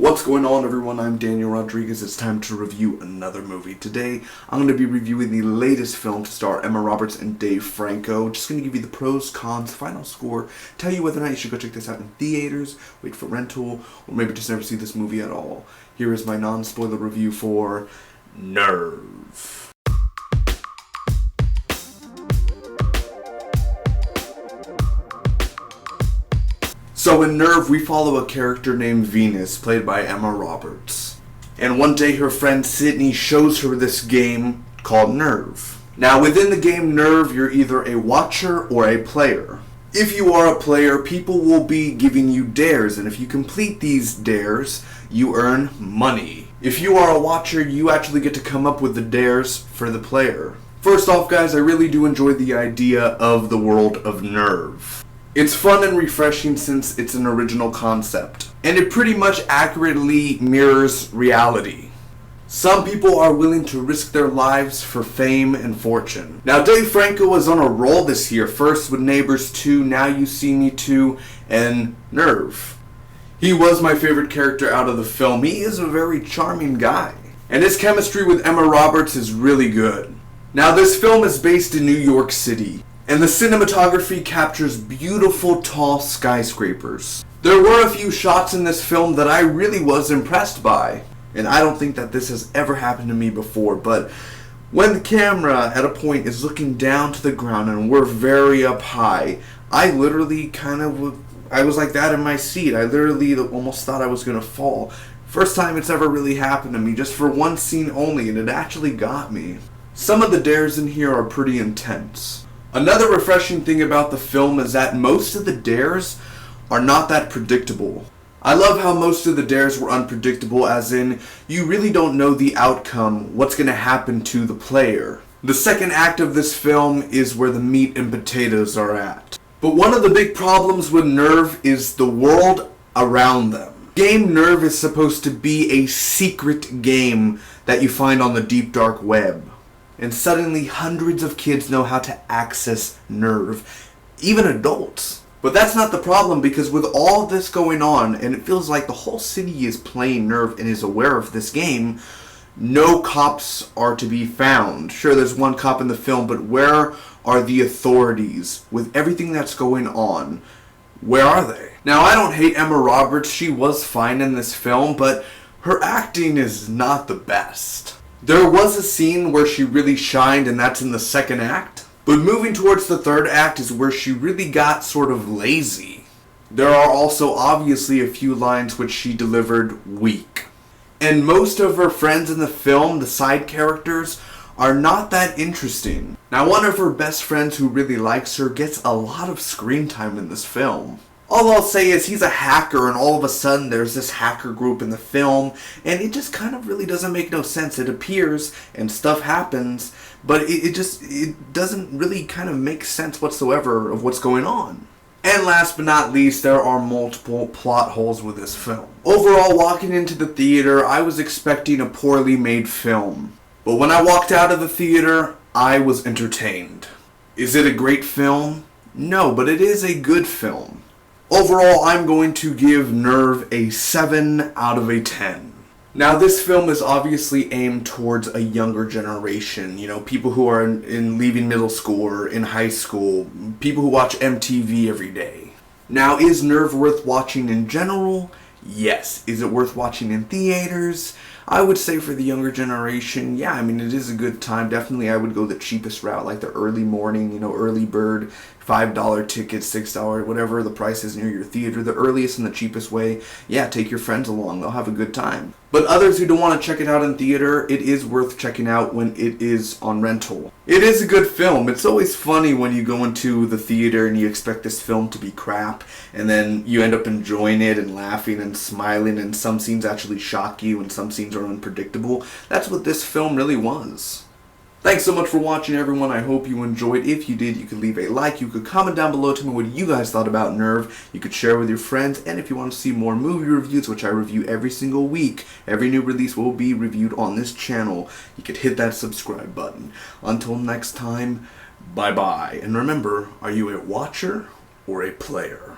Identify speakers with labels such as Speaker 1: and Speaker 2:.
Speaker 1: What's going on, everyone? I'm Daniel Rodriguez. It's time to review another movie. Today, I'm going to be reviewing the latest film to star Emma Roberts and Dave Franco. Just going to give you the pros, cons, final score, tell you whether or not you should go check this out in theaters, wait for rental, or maybe just never see this movie at all. Here is my non-spoiler review for Nerve. So in Nerve, we follow a character named Venus, played by Emma Roberts. And one day her friend Sydney shows her this game called Nerve. Now within the game Nerve, you're either a watcher or a player. If you are a player, people will be giving you dares, and if you complete these dares, you earn money. If you are a watcher, you actually get to come up with the dares for the player. First off, guys, I really do enjoy the idea of the world of Nerve. It's fun and refreshing since it's an original concept, and it pretty much accurately mirrors reality. Some people are willing to risk their lives for fame and fortune. Now, Dave Franco was on a roll this year, first with Neighbors 2, Now You See Me 2, and Nerve. He was my favorite character out of the film. He is a very charming guy, and his chemistry with Emma Roberts is really good. Now, this film is based in New York City, and the cinematography captures beautiful tall skyscrapers. There were a few shots in this film that I really was impressed by, and I don't think that this has ever happened to me before, but when the camera at a point is looking down to the ground and we're very up high, I literally I was like that in my seat. I literally almost thought I was going to fall. First time it's ever really happened to me, just for one scene only, and it actually got me. Some of the dares in here are pretty intense. Another refreshing thing about the film is that most of the dares are not that predictable. I love how most of the dares were unpredictable, as in, you really don't know the outcome, what's going to happen to the player. The second act of this film is where the meat and potatoes are at. But one of the big problems with Nerve is the world around them. Game Nerve is supposed to be a secret game that you find on the deep dark web. And suddenly hundreds of kids know how to access Nerve, even adults. But that's not the problem, because with all this going on, and it feels like the whole city is playing Nerve and is aware of this game, no cops are to be found. Sure, there's one cop in the film, but where are the authorities with everything that's going on? Where are they? Now, I don't hate Emma Roberts. She was fine in this film, but her acting is not the best. There was a scene where she really shined, and that's in the second act. But moving towards the third act is where she really got sort of lazy. There are also obviously a few lines which she delivered weak. And most of her friends in the film, the side characters, are not that interesting. Now, one of her best friends who really likes her gets a lot of screen time in this film. All I'll say is he's a hacker, and all of a sudden there's this hacker group in the film, and it just kind of really doesn't make no sense. It appears and stuff happens, but it doesn't really kind of make sense whatsoever of what's going on. And last but not least, there are multiple plot holes with this film. Overall, walking into the theater, I was expecting a poorly made film. But when I walked out of the theater, I was entertained. Is it a great film? No, but it is a good film. Overall, I'm going to give Nerve a 7 out of a 10. Now, this film is obviously aimed towards a younger generation. You know, people who are in leaving middle school or in high school. People who watch MTV every day. Now, is Nerve worth watching in general? Yes. Is it worth watching in theaters? I would say for the younger generation, yeah, I mean, it is a good time. Definitely, I would go the cheapest route, like the early morning, early bird, $5 tickets, $6, whatever the price is near your theater. The earliest and the cheapest way, yeah, take your friends along. They'll have a good time. But others who don't want to check it out in theater, it is worth checking out when it is on rental. It is a good film. It's always funny when you go into the theater and you expect this film to be crap, and then you end up enjoying it and laughing and smiling, and some scenes actually shock you and some scenes are unpredictable. That's what this film really was. Thanks so much for watching, everyone. I hope you enjoyed. If you did, you could leave a like. You could comment down below to me what you guys thought about Nerve. You could share with your friends. And if you want to see more movie reviews, which I review every single week, every new release will be reviewed on this channel, you could hit that subscribe button. Until next time, bye-bye. And remember, are you a watcher or a player?